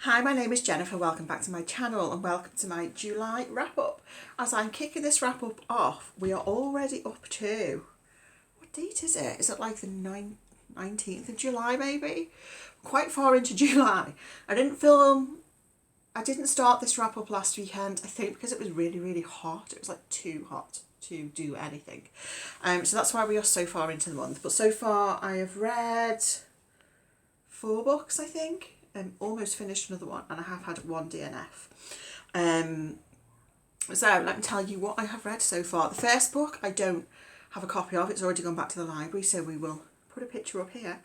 Hi, my name is Jennifer. Welcome back to my channel and welcome to my July wrap up. As I'm kicking this wrap up off, we are already up to, what date is it? Is it like the 19th of July maybe? Quite far into July. I didn't start this wrap up last weekend, I think because it was really hot. It was like too hot to do anything. So that's why we are so far into the month. But so far I have read 4 books, I think. Almost finished another one, and I have had one DNF. So let me tell you what I have read so far. The first book I don't have a copy of, it's already gone back to the library, so we will put a picture up here.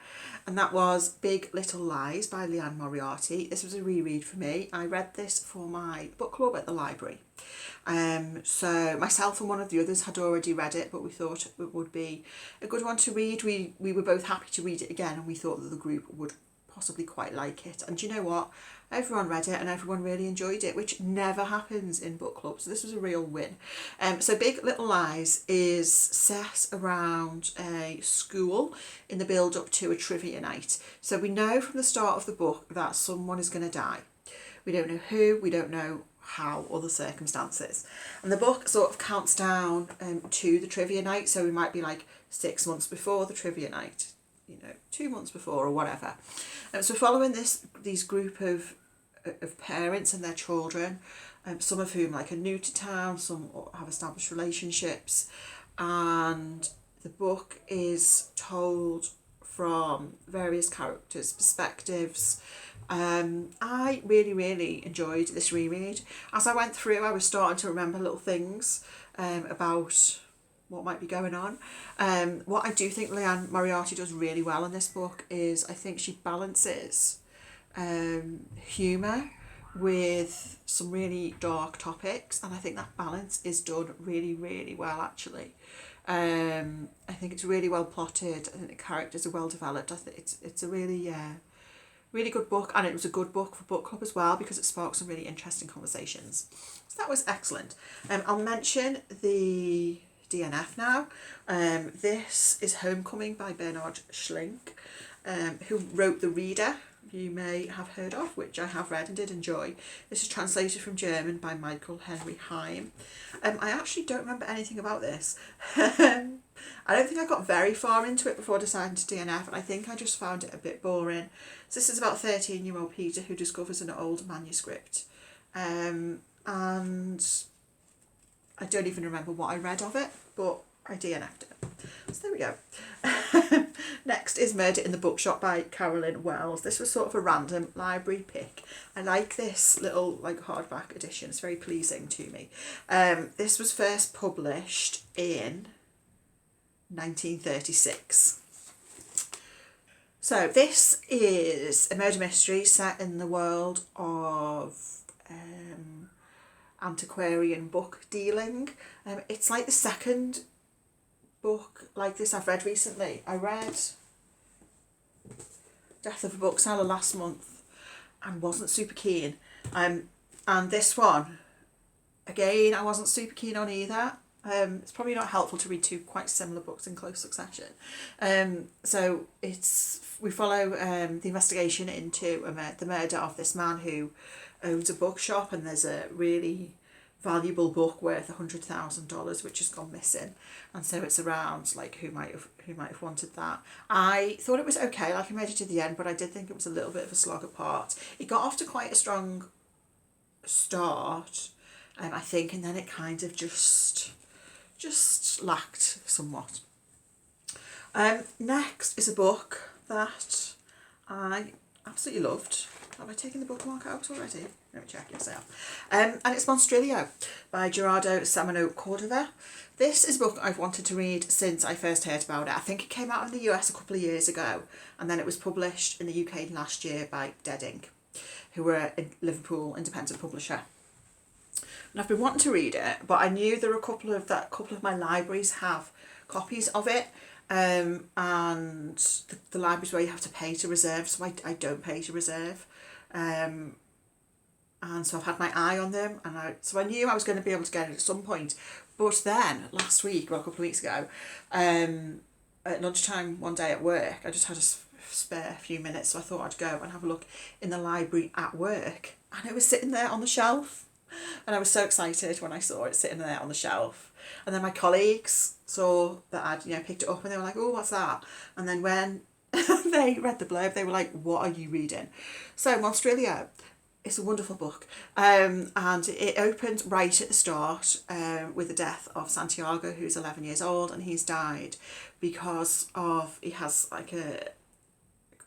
And that was Big Little Lies by Liane Moriarty. This was a reread for me. I read this for my book club at the library. So myself and one of the others had already read it, but we thought it would be a good one to read. We were both happy to read it again, and we thought that the group would possibly quite like it. And do you know what? Everyone read it and everyone really enjoyed it, which never happens in book clubs. So this was a real win. So Big Little Lies is set around a school in the build up to a trivia night. So we know from the start of the book that someone is going to die. We don't know who, we don't know how or the circumstances. And the book sort of counts down to the trivia night. So we might be like 6 months before the trivia night, 2 months before or whatever. So following these group of parents and their children, some of whom are new to town, some have established relationships, and the book is told from various characters' perspectives. I really enjoyed this reread. As I went through, I was starting to remember little things about what might be going on. What I do think Liane Moriarty does really well in this book is I think she balances humour with some really dark topics, and I think that balance is done really well actually. I think it's really well plotted. I think the characters are well developed. I think it's a really good book, and it was a good book for book club as well because it sparked some really interesting conversations. So that was excellent. I'll mention the DNF now. This is Homecoming by Bernard Schlink, who wrote The Reader, you may have heard of, which I have read and did enjoy. This is translated from German by Michael Henry Heim. I actually don't remember anything about this. I don't think I got very far into it before deciding to DNF, and I think I just found it a bit boring. So this is about 13-year-old Peter who discovers an old manuscript, and I don't even remember what I read of it, but I DNF'd it. So there we go. Next is Murder in the Bookshop by Carolyn Wells. This was sort of a random library pick. I like this little hardback edition. It's very pleasing to me. This was first published in 1936. So this is a murder mystery set in the world of antiquarian book dealing. It's like the second book like this I've read recently. I read Death of a Bookseller last month and wasn't super keen. And this one, again, I wasn't super keen on either. It's probably not helpful to read 2 quite similar books in close succession. So we follow the investigation into the murder of this man who owns a bookshop, and there's a really valuable book worth $100,000 which has gone missing, and so it's around who might have wanted that. I thought it was okay, I made it to the end, but I did think it was a little bit of a slog apart. It got off to quite a strong start, I think, and then it kind of just lacked somewhat. Next is a book that I absolutely loved. Have I taken the bookmark out already? Let me check, yes I have. And it's Monstrilio by Gerardo, Samano, Cordova. This is a book I've wanted to read since I first heard about it. I think it came out in the US a couple of years ago, and then it was published in the UK last year by Deading, who were a Liverpool independent publisher. And I've been wanting to read it, but I knew there were a couple of my libraries have copies of it. And the libraries where you have to pay to reserve, so I don't pay to reserve. And so I've had my eye on them, and so I knew I was going to be able to get it at some point. But then last week, or a couple of weeks ago, at lunchtime one day at work, I just had a spare few minutes, so I thought I'd go and have a look in the library at work, and it was sitting there on the shelf, and I was so excited when I saw it sitting there on the shelf. And then my colleagues saw that I'd picked it up, and they were like, "Oh, what's that?" And then when they read the blurb, they were like, "What are you reading?" So Monstrilio, it's a wonderful book, and it opened right at the start with the death of Santiago, who's 11 years old, and he's died because he has like an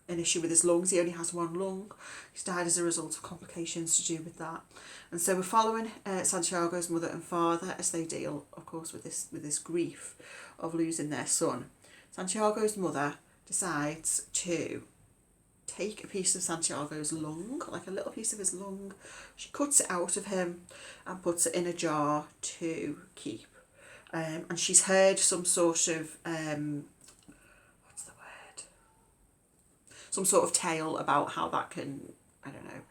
issue with his lungs. He only has one lung. He's died as a result of complications to do with that. And so we're following Santiago's mother and father as they deal, of course, with this grief of losing their son. Santiago's mother decides to take a piece of Santiago's lung, like a little piece of his lung. She cuts it out of him and puts it in a jar to keep. And she's heard some sort of some sort of tale about how that can, I don't know.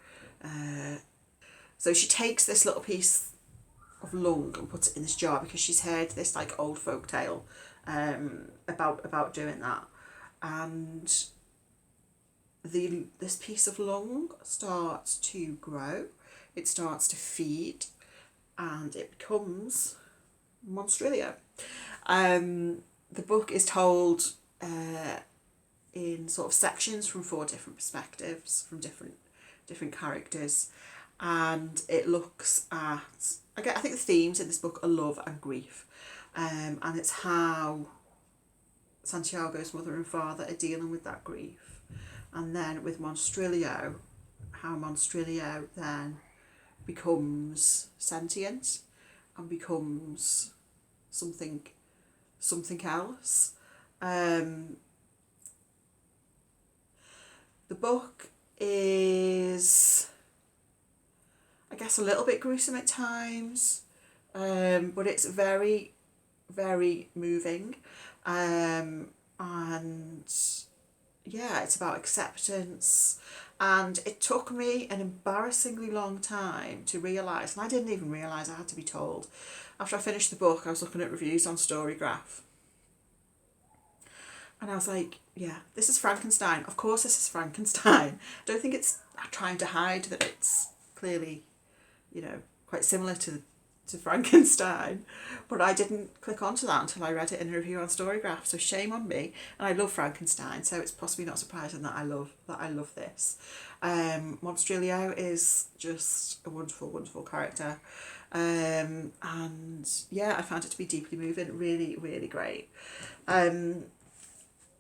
So she takes this little piece of lung and puts it in this jar because she's heard this like old folk tale about doing that. And this piece of lung starts to grow, it starts to feed, and it becomes Monstrilio. The book is told in sort of sections from 4 different perspectives, from different characters, and it looks at, I think the themes in this book are love and grief, and it's how Santiago's mother and father are dealing with that grief, and then with Monstrilio, how Monstrilio then becomes sentient and becomes something else. The book is, I guess, a little bit gruesome at times, but it's very, very moving, and yeah, it's about acceptance. And it took me an embarrassingly long time to realise, and I didn't even realise I had to be told. After I finished the book, I was looking at reviews on Storygraph, and I was like, yeah, this is Frankenstein. Of course this is Frankenstein. I don't think it's trying to hide that it's clearly, quite similar to Frankenstein. But I didn't click onto that until I read it in a review on Storygraph. So shame on me. And I love Frankenstein, so it's possibly not surprising that I love this. Monstrilio is just a wonderful, wonderful character. And yeah, I found it to be deeply moving, really, really great.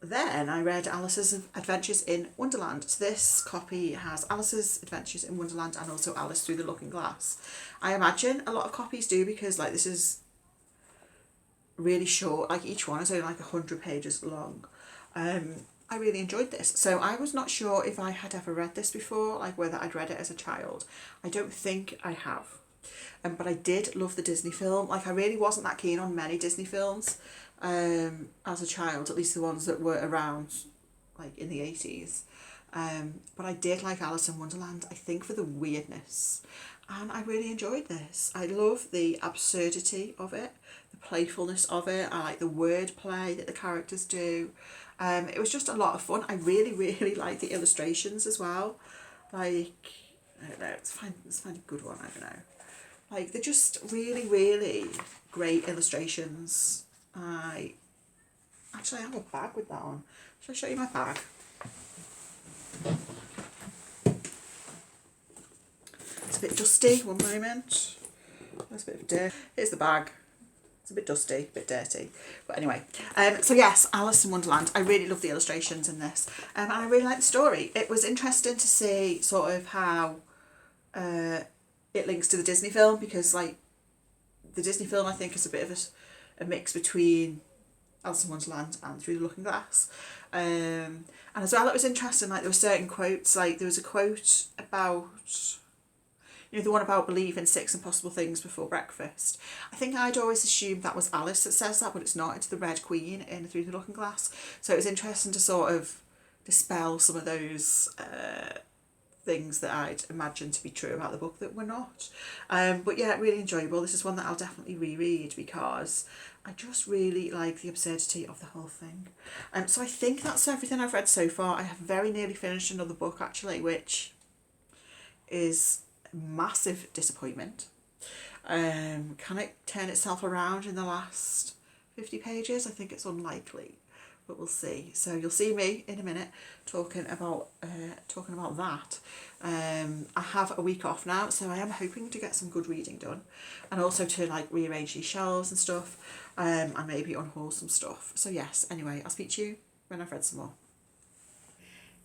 Then I read Alice's Adventures in Wonderland. So this copy has Alice's Adventures in Wonderland and also Alice Through the Looking Glass. I imagine a lot of copies do, because like this is really short, like each one is only like 100 pages long. I really enjoyed this. So I was not sure if I had ever read this before, like whether I'd read it as a child. I don't think I have. But I did love the Disney film. Like I really wasn't that keen on many Disney films as a child, at least the ones that were around like in the 80s. But I did like Alice in Wonderland, I think for the weirdness. And I really enjoyed this. I love the absurdity of it, the playfulness of it. I like the wordplay that the characters do. It was just a lot of fun. I really, really like the illustrations as well. Like, I don't know, let's find a good one, I don't know. Like, they're just really, really great illustrations. I have a bag with that on. Shall I show you my bag? It's a bit dusty, one moment. There's a bit of dirt. Here's the bag. It's a bit dusty, a bit dirty. But anyway, so yes, Alice in Wonderland. I really love the illustrations in this. And I really like the story. It was interesting to see sort of how it links to the Disney film, because like the Disney film I think is a bit of a mix between Alice in Wonderland and Through the Looking Glass. And as well, it was interesting, like there were certain quotes, like there was a quote about, the one about believing 6 impossible things before breakfast. I think I'd always assumed that was Alice that says that, but it's not. It's the Red Queen in Through the Looking Glass. So it was interesting to sort of dispel some of those things that I'd imagined to be true about the book that were not. But yeah, really enjoyable. This is one that I'll definitely reread because I just really like the absurdity of the whole thing. So I think that's everything I've read so far. I have very nearly finished another book actually, which is massive disappointment. Can it turn itself around in the last 50 pages? I think it's unlikely, but we'll see. So you'll see me in a minute talking about that. I have a week off now, so I am hoping to get some good reading done, and also to like rearrange these shelves and stuff, and maybe unhaul some stuff. So yes, anyway, I'll speak to you when I've read some more.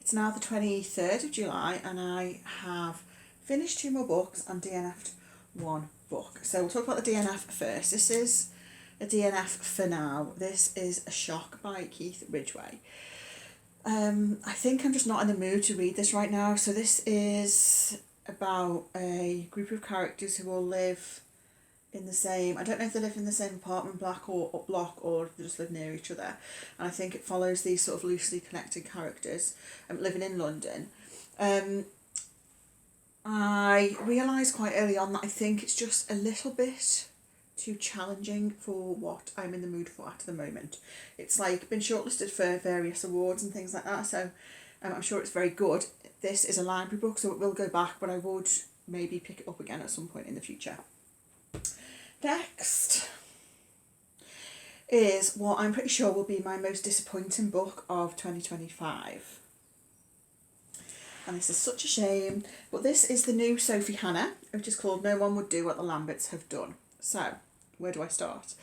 It's now the 23rd of July and I have finished 2 more books and DNF'd 1 book. So we'll talk about the DNF first. This is a DNF for now. This is A Shock by Keith Ridgway. I think I'm just not in the mood to read this right now. So this is about a group of characters who all live in the same, I don't know if they live in the same apartment block or if they just live near each other. And I think it follows these sort of loosely connected characters living in London. I realised quite early on that I think it's just a little bit too challenging for what I'm in the mood for at the moment. It's like been shortlisted for various awards and things like that, so I'm sure it's very good. This is a library book, so it will go back, but I would maybe pick it up again at some point in the future. Next is what I'm pretty sure will be my most disappointing book of 2025. And this is such a shame, but this is the new Sophie Hannah, which is called No One Would Do What the Lamberts Have Done. So, where do I start?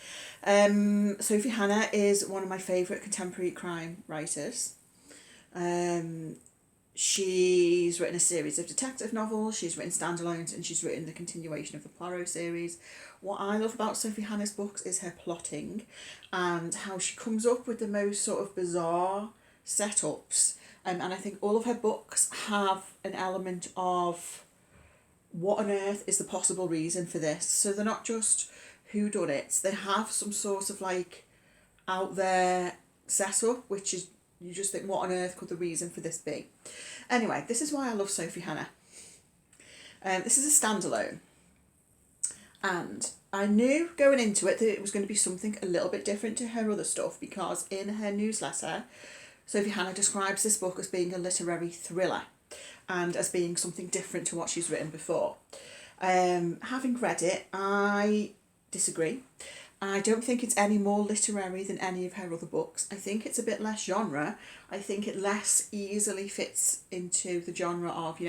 Sophie Hannah is one of my favourite contemporary crime writers. She's written a series of detective novels, she's written standalones, and she's written the continuation of the Poirot series. What I love about Sophie Hannah's books is her plotting and how she comes up with the most sort of bizarre setups. And I think all of her books have an element of what on earth is the possible reason for this. So they're not just whodunits, they have some sort of like out there setup, which is, you just think, what on earth could the reason for this be? Anyway, this is why I love Sophie Hannah. This is a standalone. And I knew going into it that it was going to be something a little bit different to her other stuff, because in her newsletter, Sophie Hannah describes this book as being a literary thriller and as being something different to what she's written before. Having read it, I disagree. I don't think it's any more literary than any of her other books. I think it's a bit less genre. I think it less easily fits into the genre of,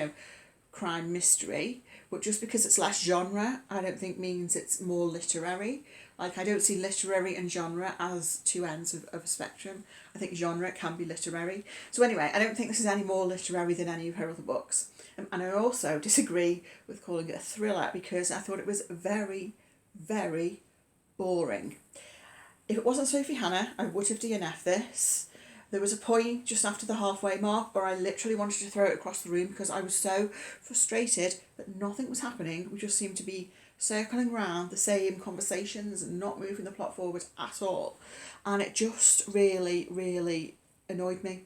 crime mystery. But just because it's less genre, I don't think means it's more literary. Like, I don't see literary and genre as two ends of a spectrum. I think genre can be literary. So anyway, I don't think this is any more literary than any of her other books. And I also disagree with calling it a thriller because I thought it was very, very boring. If it wasn't Sophie Hannah, I would have DNF'd this. There was a point just after the halfway mark where I literally wanted to throw it across the room because I was so frustrated that nothing was happening. We just seemed to be circling around the same conversations and not moving the plot forward at all. And it just really, really annoyed me.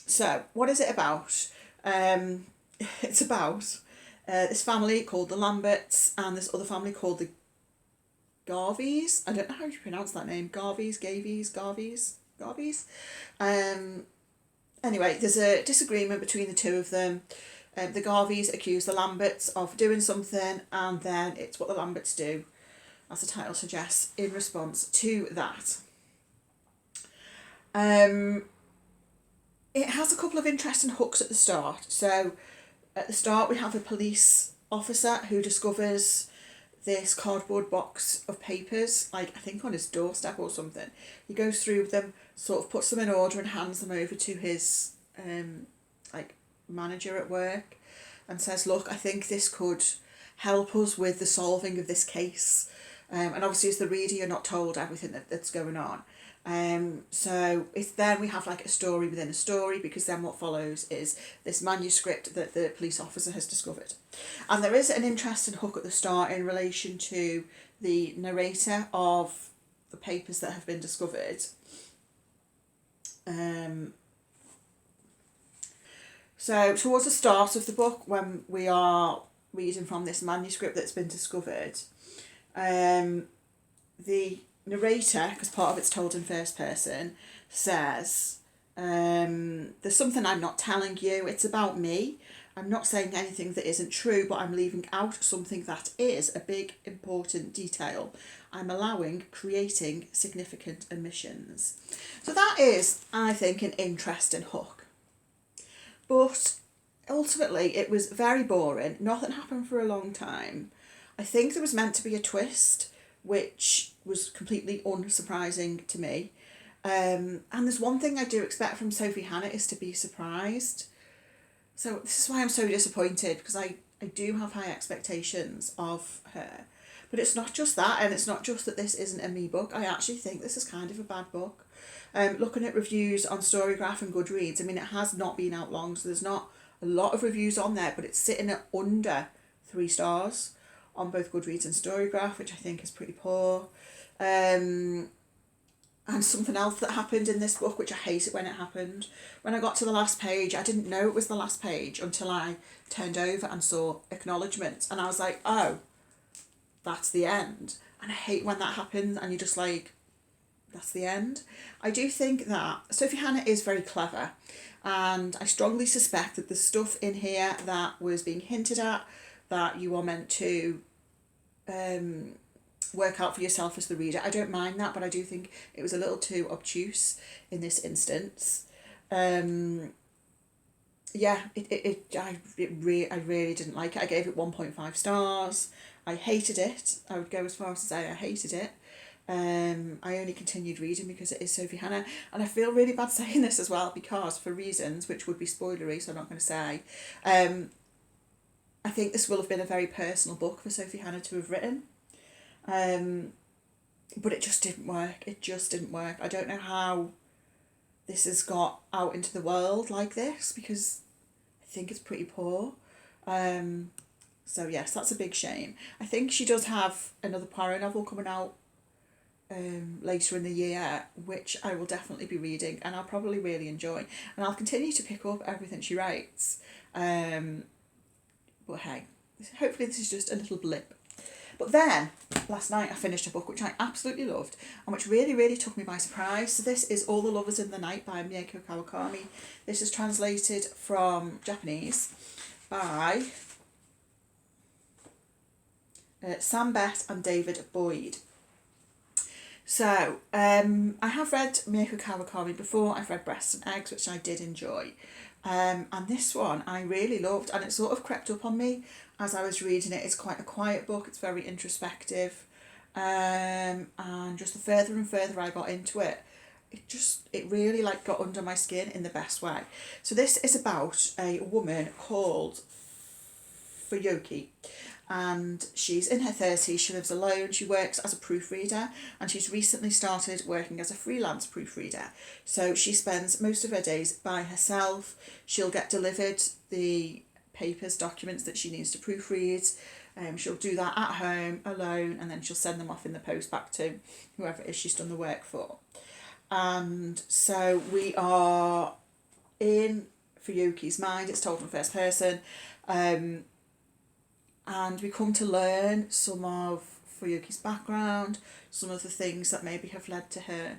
So, what is it about? It's about this family called the Lamberts and this other family called the Garveys. I don't know how you pronounce that name. Garveys. Anyway, there's a disagreement between the two of them. The Garveys accuse the Lamberts of doing something, and then it's what the Lamberts do, as the title suggests, in response to that. It has a couple of interesting hooks at the start. So at the start we have a police officer who discovers this cardboard box of papers, like I think on his doorstep or something. He goes through them, sort of puts them in order and hands them over to his manager at work and says, look, I think this could help us with the solving of this case. And obviously as the reader you're not told everything that's going on. So it's then we have like a story within a story, because then what follows is this manuscript that the police officer has discovered. And there is an interesting hook at the start in relation to the narrator of the papers that have been discovered. So towards the start of the book, when we are reading from this manuscript that's been discovered, the narrator, because part of it's told in first person, says, there's something I'm not telling you, it's about me. I'm not saying anything that isn't true, but I'm leaving out something that is a big, important detail. I'm allowing creating significant omissions. So that is, I think, an interesting hook. But ultimately, it was very boring. Nothing happened for a long time. I think there was meant to be a twist, which was completely unsurprising to me. And there's one thing I do expect from Sophie Hannah is to be surprised. So this is why I'm so disappointed, because I do have high expectations of her. But it's not just that, and it's not just that this isn't a me book. I actually think this is kind of a bad book. Looking at reviews on Storygraph and Goodreads, I mean, it has not been out long, so there's not a lot of reviews on there, but it's sitting at under 3 stars on both Goodreads and Storygraph, which I think is pretty poor. And something else that happened in this book, which I hated when it happened. When I got to the last page, I didn't know it was the last page until I turned over and saw acknowledgements. And I was like, oh, that's the end. And I hate when that happens and you're just like, that's the end. I do think that Sophie Hannah is very clever. And I strongly suspect that the stuff in here that was being hinted at, that you are meant to work out for yourself as the reader. I don't mind that, but I do think it was a little too obtuse in this instance. I really didn't like it. I gave it 1.5 stars. I hated it. I would go as far as to say I hated it. I only continued reading because it is Sophie Hannah, and I feel really bad saying this as well, because for reasons which would be spoilery, so I'm not going to say, I think this will have been a very personal book for Sophie Hannah to have written. But it just didn't work. It just didn't work. I don't know how this has got out into the world like this, because I think it's pretty poor. So yes, that's a big shame. I think she does have another Poirot novel coming out later in the year, which I will definitely be reading, and I'll probably really enjoy. And I'll continue to pick up everything she writes. But hey, hopefully this is just a little blip. But then, last night I finished a book which I absolutely loved and which really, really took me by surprise. So this is All the Lovers in the Night by Mieko Kawakami. This is translated from Japanese by Sam Bett and David Boyd. So, I have read Mieko Kawakami before. I've read Breasts and Eggs, which I did enjoy. And this one I really loved, and it sort of crept up on me as I was reading it. It's quite a quiet book. It's very introspective. And just the further and further I got into it, it really like got under my skin in the best way. So this is about a woman called Fuyuki, and she's in her 30s. She lives alone. She works as a proofreader, and she's recently started working as a freelance proofreader. So she spends most of her days by herself. She'll get delivered the papers, documents that she needs to proofread. She'll do that at home alone, and then she'll send them off in the post back to whoever it is she's done the work for. And so we are in Fuyuki's mind. It's told from first person. And we come to learn some of Fuyuki's background, some of the things that maybe have led to her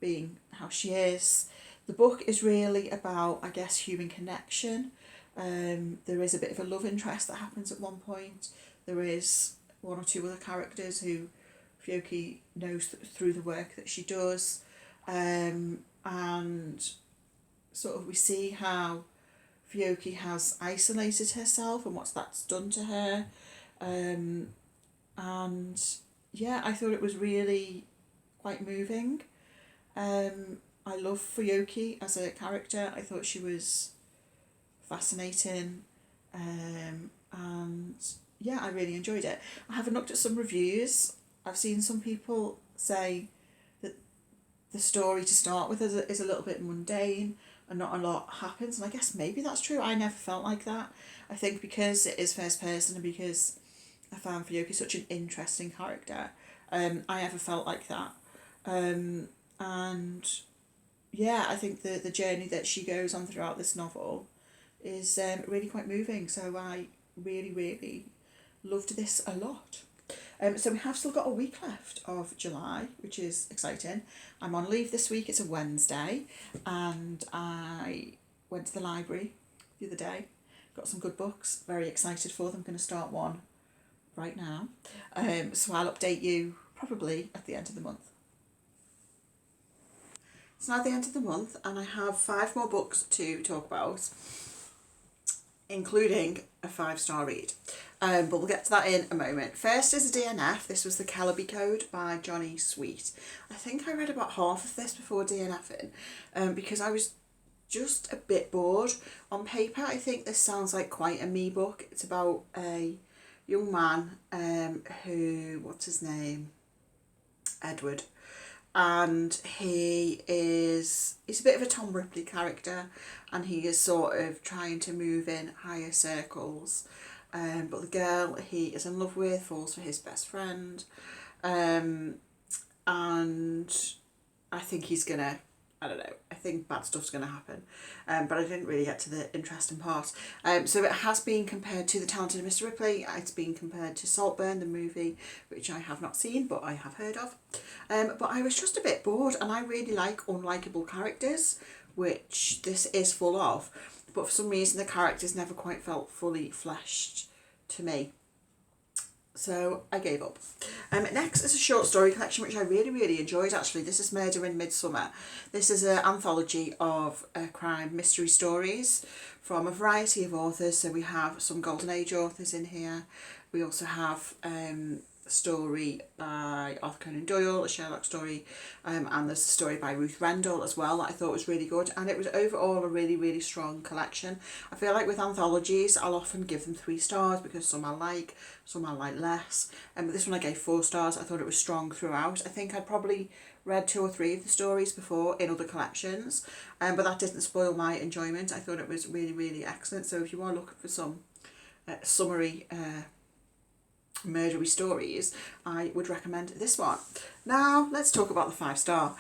being how she is. The book is really about, I guess, human connection. There is a bit of a love interest that happens at one point. There is one or two other characters who Fuyuki knows through the work that she does. And sort of we see how Fuyuki has isolated herself and what that's done to her. And yeah, I thought it was really quite moving. I love Fuyuki as a character. I thought she was fascinating. And yeah, I really enjoyed it. I haven't looked at some reviews. I've seen some people say that the story to start with is a little bit mundane and not a lot happens, and I guess maybe that's true. I never felt like that. I think because it is first person and because I found Fuyuki such an interesting character, I never felt like that. And yeah, I think the journey that she goes on throughout this novel is really quite moving. So I really, really loved this a lot. So we have still got a week left of July, which is exciting. I'm on leave this week, it's a Wednesday, and I went to the library the other day, got some good books, very excited for them. I'm going to start one right now. So I'll update you probably at the end of the month. It's now the end of the month and I have 5 more books to talk about, including a 5-star read. But we'll get to that in a moment. First is a DNF. This was the Kellerby Code by Jonny Sweet. I think I read about half of this before DNFing because I was just a bit bored. On paper, I think this sounds like quite a me book. It's about a young man who, what's his name? Edward. And he's a bit of a Tom Ripley character, and he is sort of trying to move in higher circles. But the girl he is in love with falls for his best friend, and I think he's gonna, I don't know, I think bad stuff's going to happen. But I didn't really get to the interesting part. So it has been compared to The Talented Mr. Ripley. It's been compared to Saltburn, the movie, which I have not seen, but I have heard of. But I was just a bit bored, and I really like unlikable characters, which this is full of. But for some reason, the characters never quite felt fully fleshed to me. So I gave up. Next is a short story collection which I really, really enjoyed actually. This is Murder in Midsummer. This is an anthology of crime mystery stories from a variety of authors. So we have some Golden Age authors in here. We also have a story by Arthur Conan Doyle, a Sherlock story, and there's a story by Ruth Rendell as well that I thought was really good, and it was overall a really, really strong collection. I feel like with anthologies I'll often give them 3 stars because some I like less, but this one I gave 4 stars. I thought it was strong throughout. I think I'd probably read 2 or 3 of the stories before in other collections, but that didn't spoil my enjoyment. I thought it was really, really excellent. So if you are looking for some summary murdery stories, I would recommend this one. Now let's talk about the 5-star.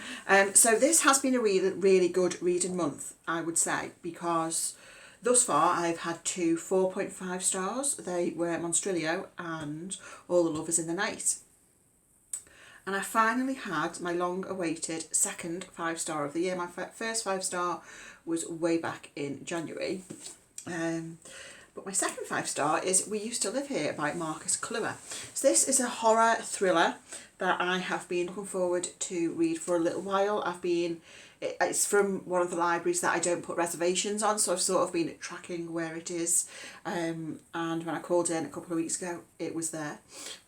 So this has been a really, really good reading month, I would say, because thus far I've had 2 4.5 stars. They were Monstrilio and All the Lovers in the Night. And I finally had my long-awaited second 5-star of the year. My first 5-star was way back in January. But my second 5-star is We Used to Live Here by Marcus Kliewer. So this is a horror thriller that I have been looking forward to read for a little while. It's from one of the libraries that I don't put reservations on, so I've sort of been tracking where it is. And when I called in a couple of weeks ago, it was there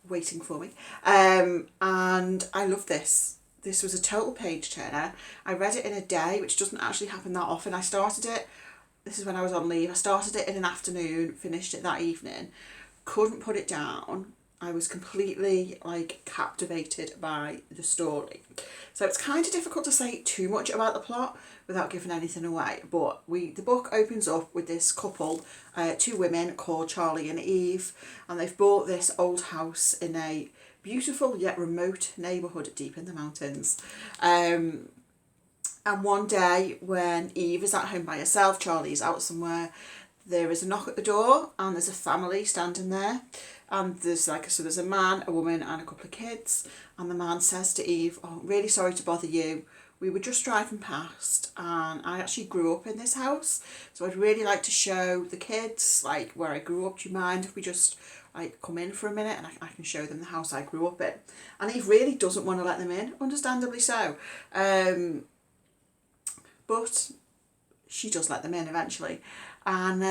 waiting for me. And I love this. This was a total page turner. I read it in a day, which doesn't actually happen that often. I started it, this is when I was on leave, I started it in an afternoon, finished it that evening, couldn't put it down. I was completely captivated by the story. So it's kind of difficult to say too much about the plot without giving anything away, but the book opens up with this couple, 2 women called Charlie and Eve, and they've bought this old house in a beautiful yet remote neighbourhood deep in the mountains. And one day when Eve is at home by herself, Charlie's out somewhere, there is a knock at the door and there's a family standing there. And there's a man, a woman and a couple of kids. And the man says to Eve, "Oh, really sorry to bother you. We were just driving past and I actually grew up in this house. So I'd really like to show the kids where I grew up. Do you mind if we just come in for a minute and I can show them the house I grew up in?" And Eve really doesn't want to let them in, understandably so. But she does let them in eventually. And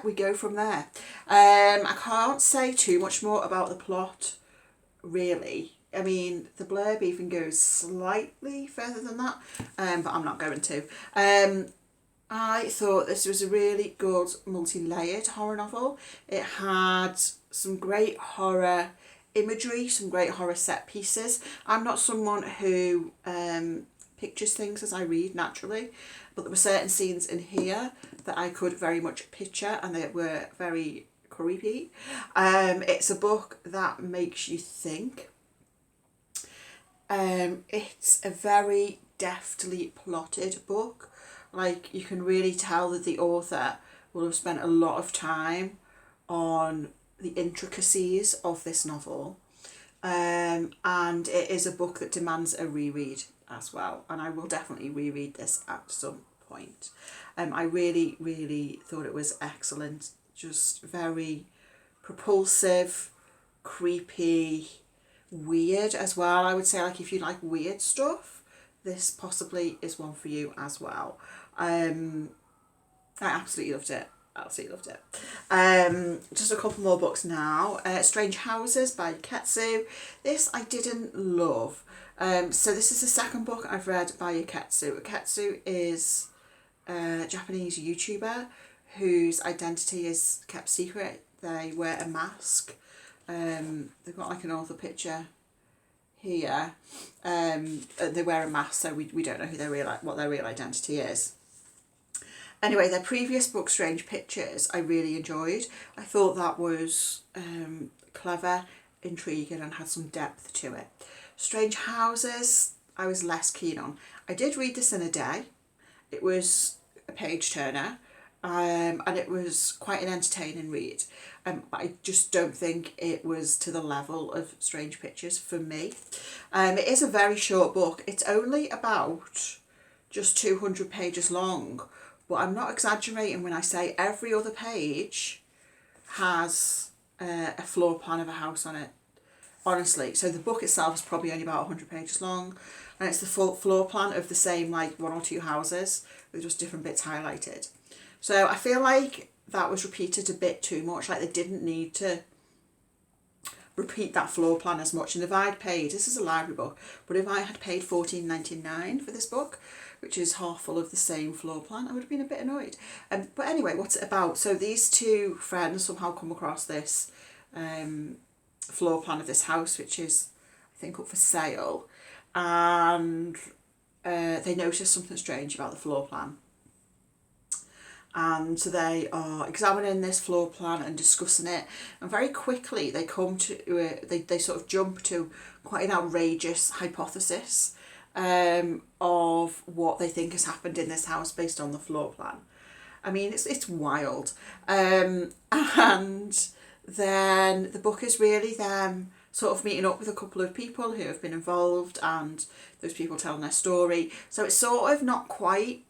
we go from there. I can't say too much more about the plot, really. I mean, the blurb even goes slightly further than that, but I'm not going to. I thought this was a really good multi-layered horror novel. It had some great horror imagery, some great horror set pieces. I'm not someone who pictures things as I read naturally, but there were certain scenes in here that I could very much picture and they were very creepy. It's a book that makes you think. It's a very deftly plotted book. You can really tell that the author will have spent a lot of time on the intricacies of this novel. And it is a book that demands a reread as well, and I will definitely reread this at some point. I really, really thought it was excellent, just very propulsive, creepy, weird as well. I would say, like, if you like weird stuff, this possibly is one for you as well. I absolutely loved it. Absolutely loved it. Just a couple more books now. Strange Houses by Uketsu. This I didn't love. So this is the second book I've read by Uketsu. Uketsu is a Japanese YouTuber whose identity is kept secret. They wear a mask. They've got like an author picture here. They wear a mask, so we don't know who what their real identity is. Anyway, their previous book, Strange Pictures, I really enjoyed. I thought that was clever, intriguing, and had some depth to it. Strange Houses, I was less keen on. I did read this in a day. It was a page turner, and it was quite an entertaining read. But I just don't think it was to the level of Strange Pictures for me. It is a very short book. It's only about just 200 pages long. But I'm not exaggerating when I say every other page has a floor plan of a house on it. Honestly. So the book itself is probably only about 100 pages long. And it's the full floor plan of the same, like, one or two houses with just different bits highlighted. So I feel like that was repeated a bit too much. Like, they didn't need to repeat that floor plan as much. And if I'd paid, this is a library book, but if I had paid $14.99 for this book, which is half full of the same floor plan, I would have been a bit annoyed. But anyway, what's it about? So these two friends somehow come across this floor plan of this house, which is, I think, up for sale. And they notice something strange about the floor plan. And so they are examining this floor plan and discussing it. And very quickly they come to, they sort of jump to quite an outrageous hypothesis of what they think has happened in this house based on the floor plan. I mean, it's wild. And then the book is really them sort of meeting up with a couple of people who have been involved, and those people telling their story. So it's sort of not quite,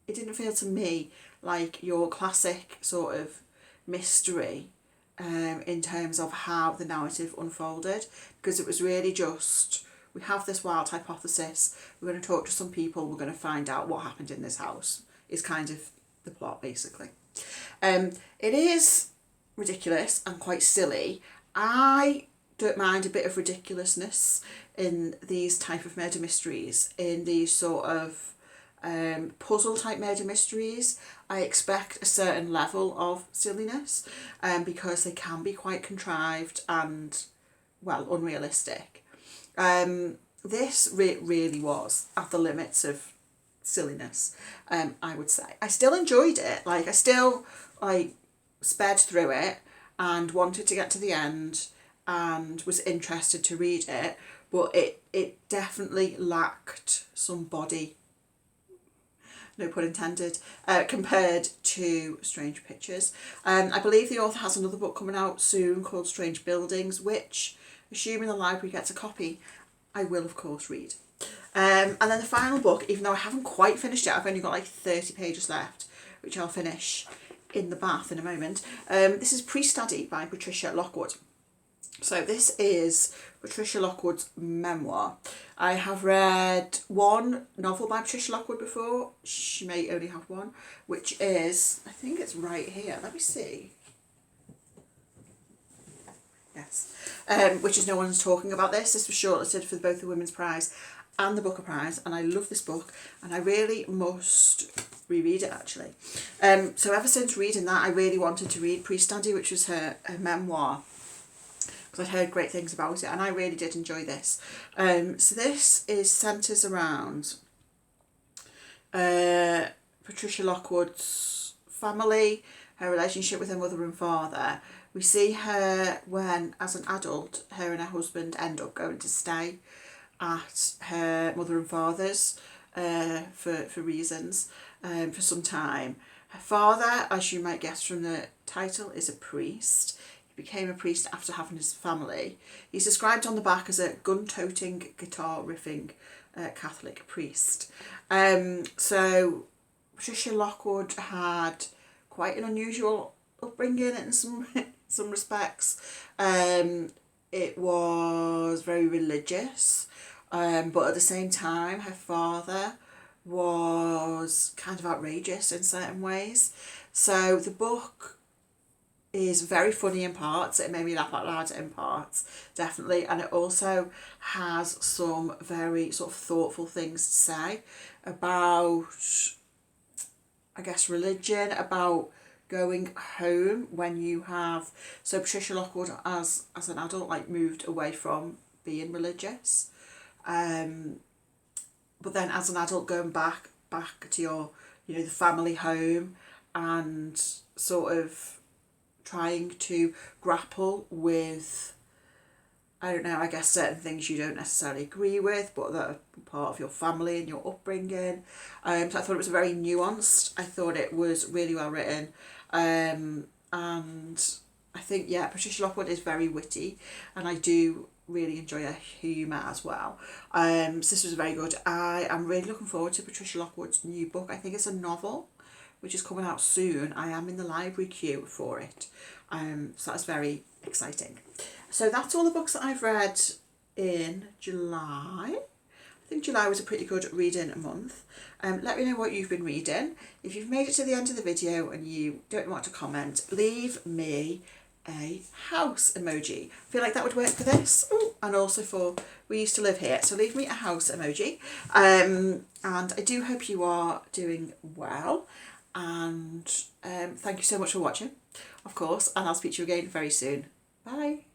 it didn't feel to me like your classic sort of mystery in terms of how the narrative unfolded, because it was really just, we have this wild hypothesis, we're going to talk to some people, we're going to find out what happened in this house, is kind of the plot, basically. It is ridiculous and quite silly. I don't mind a bit of ridiculousness in these type of murder mysteries, in these sort of puzzle type murder mysteries. I expect a certain level of silliness because they can be quite contrived and, well, unrealistic. This really was at the limits of silliness, I would say. I still enjoyed it. Like, I still sped through it and wanted to get to the end and was interested to read it, but it definitely lacked some body, no pun intended, compared to Strange Pictures. I believe the author has another book coming out soon called Strange Buildings, which, assuming the library gets a copy, I will of course read. And then the final book, even though I haven't quite finished it, I've only got like 30 pages left, which I'll finish in the bath in a moment. This is Priestdaddy by Patricia Lockwood. So this is Patricia Lockwood's memoir. I have read one novel by Patricia Lockwood before. She may only have one, which is, I think it's right here. Let me see. Yes. Which is No One's Talking About This. This was shortlisted for both the Women's Prize and the Booker Prize, and I love this book, and I really must reread it, actually. So ever since reading that, I really wanted to read Priestdaddy, which was her memoir, because I'd heard great things about it, and I really did enjoy this. So this centres around Patricia Lockwood's family, her relationship with her mother and father. We see her when, as an adult, her and her husband end up going to stay at her mother and father's for reasons, for some time. Her father, as you might guess from the title, is a priest. He became a priest after having his family. He's described on the back as a gun-toting, guitar-riffing Catholic priest. So Patricia Lockwood had quite an unusual upbringing in some respects. It was very religious, but at the same time her father was kind of outrageous in certain ways. So the book is very funny in parts. It made me laugh out loud in parts, definitely. And it also has some very sort of thoughtful things to say about, I guess, religion, about going home when you have... So Patricia Lockwood, as an adult, like, moved away from being religious. But then as an adult going back to your, you know, the family home, and sort of trying to grapple with, I don't know, I guess certain things you don't necessarily agree with, but that are part of your family and your upbringing. So I thought it was very nuanced. I thought it was really well written. And I think, yeah, Patricia Lockwood is very witty, and I do really enjoy her humour as well. So this was very good. I am really looking forward to Patricia Lockwood's new book. I think it's a novel, which is coming out soon. I am in the library queue for it. So that's very exciting. So that's all the books that I've read in July. I think July was a pretty good reading month. Let me know what you've been reading. If you've made it to the end of the video and you don't want to comment, leave me a house emoji. I feel like that would work for this. Ooh, and also for We Used to Live Here. So leave me a house emoji. And I do hope you are doing well. And thank you so much for watching, of course. And I'll speak to you again very soon. Bye.